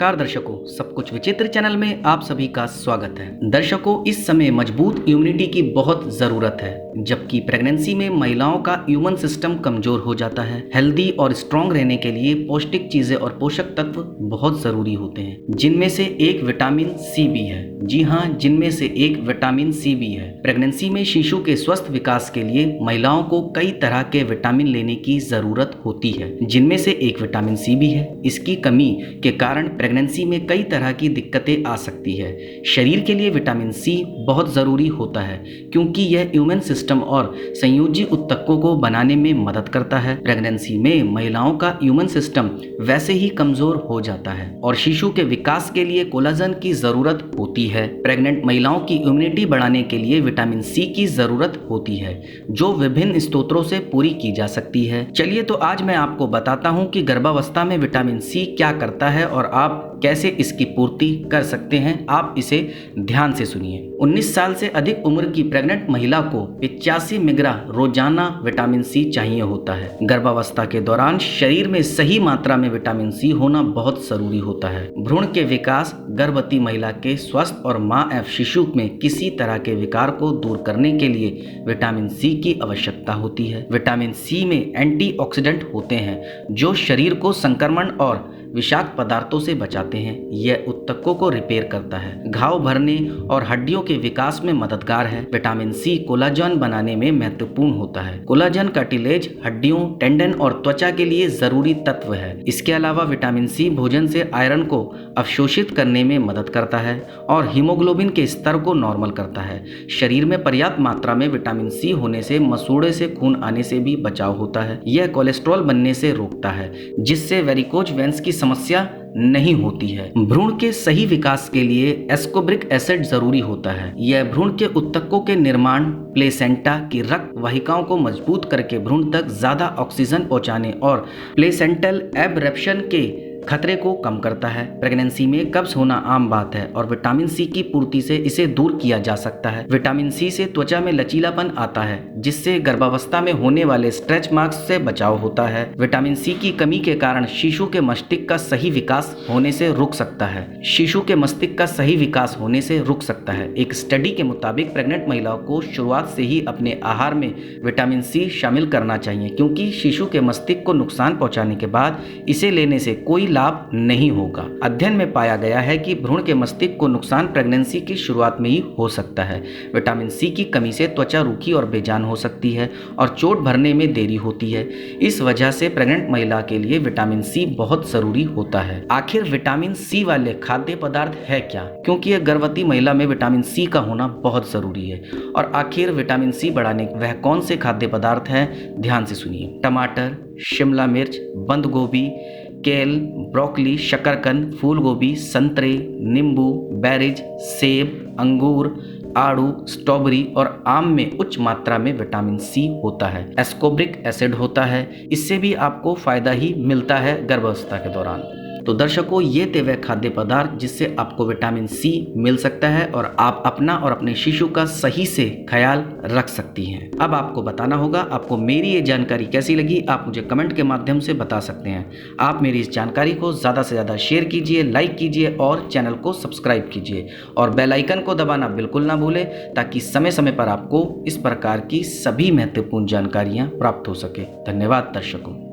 नमस्कार दर्शकों, सब कुछ विचित्र चैनल में आप सभी का स्वागत है। दर्शकों, इस समय मजबूत इम्यूनिटी की बहुत ज़रूरत है, जबकि प्रेगनेंसी में महिलाओं का इम्यून सिस्टम कमज़ोर हो जाता है। हेल्दी और स्ट्रॉन्ग रहने के लिए पौष्टिक चीज़ें और पोषक तत्व बहुत ज़रूरी होते हैं, जिनमें से एक विटामिन सी भी है। जी हाँ, जिनमें से एक विटामिन सी भी है। प्रेगनेंसी में शिशु के स्वस्थ विकास के लिए महिलाओं को कई तरह के विटामिन लेने की ज़रूरत होती है, जिनमें से एक विटामिन सी भी है। इसकी कमी के कारण प्रेगनेंसी में कई तरह की दिक्कतें आ सकती है। शरीर के लिए विटामिन सी बहुत ज़रूरी होता है, क्योंकि यह इम्यून सिस्टम और संयोजी ऊतकों को बनाने में मदद करता है। प्रेगनेंसी में महिलाओं का इम्यून सिस्टम वैसे ही कमज़ोर हो जाता है और शिशु के विकास के लिए कोलाजन की ज़रूरत होती है। प्रेग्नेंट महिलाओं की इम्यूनिटी बढ़ाने के लिए विटामिन सी की ज़रूरत होती है, जो विभिन्न स्रोतों से पूरी की जा सकती है। चलिए तो आज मैं आपको बताता हूँ कि गर्भावस्था में विटामिन सी क्या करता है और आप कैसे इसकी पूर्ति कर सकते हैं। आप इसे ध्यान से सुनिए। 19 साल से अधिक उम्र की प्रेग्नेंट महिला को 85 मिलीग्राम रोजाना विटामिन सी चाहिए होता है। गर्भावस्था के दौरान शरीर में सही मात्रा में विटामिन सी होना बहुत जरूरी होता है। भ्रूण के विकास, गर्भवती महिला के स्वास्थ्य और माँ एवं शिशु में किसी तरह के विकार को दूर करने के लिए विटामिन सी की आवश्यकता होती है। विटामिन सी में एंटीऑक्सीडेंट होते हैं, जो शरीर को संक्रमण और विषाक्त पदार्थों से बचाते हैं। यह ऊतकों को रिपेयर करता है, घाव भरने और हड्डियों के विकास में मददगार है। विटामिन सी कोलाजन बनाने में महत्वपूर्ण होता है। कोलाजन कार्टिलेज, हड्डियों, टेंडन और त्वचा के लिए जरूरी तत्व है। इसके अलावा विटामिन सी भोजन से आयरन को अवशोषित करने में मदद करता है और हीमोग्लोबिन के स्तर को नॉर्मल करता है। शरीर में पर्याप्त मात्रा में विटामिन सी होने से मसूड़े से खून आने से भी बचाव होता है। यह कोलेस्ट्रॉल बनने से रोकता है, जिससे वेरिकोज वेन्स की समस्या नहीं होती है। भ्रूण के सही विकास के लिए एस्कोर्बिक एसिड जरूरी होता है। यह भ्रूण के ऊतकों के निर्माण, प्लेसेंटा की रक्त वाहिकाओं को मजबूत करके भ्रूण तक ज्यादा ऑक्सीजन पहुंचाने और प्लेसेंटल एब्रप्शन के खतरे को कम करता है। प्रेगनेंसी में कब्ज होना आम बात है और विटामिन सी की पूर्ति से इसे दूर किया जा सकता है। विटामिन सी से त्वचा में लचीलापन आता है, जिससे गर्भावस्था में होने वाले स्ट्रेच मार्क्स से बचाव होता है। विटामिन सी की कमी के कारण शिशु के मस्तिष्क का सही विकास होने से रुक सकता है। एक स्टडी के मुताबिक प्रेग्नेंट महिलाओं को शुरुआत से ही अपने आहार में विटामिन सी शामिल करना चाहिए, क्योंकि शिशु के मस्तिष्क को नुकसान पहुंचाने के बाद इसे लेने से कोई लाभ नहीं होगा। अध्ययन में पाया गया है कि भ्रूण के मस्तिष्क को नुकसान प्रेगनेंसी की शुरुआत में ही हो सकता है। विटामिन सी की कमी से त्वचा रूखी और बेजान हो सकती है और चोट भरने में देरी होती है। इस वजह से प्रेग्नेंट महिला के लिए विटामिन सी बहुत जरूरी होता है। आखिर विटामिन सी वाले खाद्य पदार्थ है क्या? क्योंकि यह गर्भवती महिला में विटामिन सी का होना बहुत जरूरी है। और आखिर विटामिन सी बढ़ाने वह कौन से खाद्य पदार्थ हैं? ध्यान से सुनिए। टमाटर, शिमला मिर्च, बंद गोभी, केल, ब्रोकली, शकरकंद, फूल गोभी, संतरे, नींबू, बेरीज, सेब, अंगूर, आड़ू, स्ट्रॉबेरी और आम में उच्च मात्रा में विटामिन सी होता है। एस्कोर्बिक एसिड होता है। इससे भी आपको फायदा ही मिलता है गर्भावस्था के दौरान। तो दर्शकों, ये थे वह खाद्य पदार्थ जिससे आपको विटामिन सी मिल सकता है और आप अपना और अपने शिशु का सही से ख्याल रख सकती हैं। अब आपको बताना होगा आपको मेरी ये जानकारी कैसी लगी। आप मुझे कमेंट के माध्यम से बता सकते हैं। आप मेरी इस जानकारी को ज़्यादा से ज़्यादा शेयर कीजिए, लाइक कीजिए और चैनल को सब्सक्राइब कीजिए और बेल आइकन को दबाना बिल्कुल ना भूलें, ताकि समय समय पर आपको इस प्रकार की सभी महत्वपूर्ण जानकारियाँ प्राप्त हो सके। धन्यवाद दर्शकों।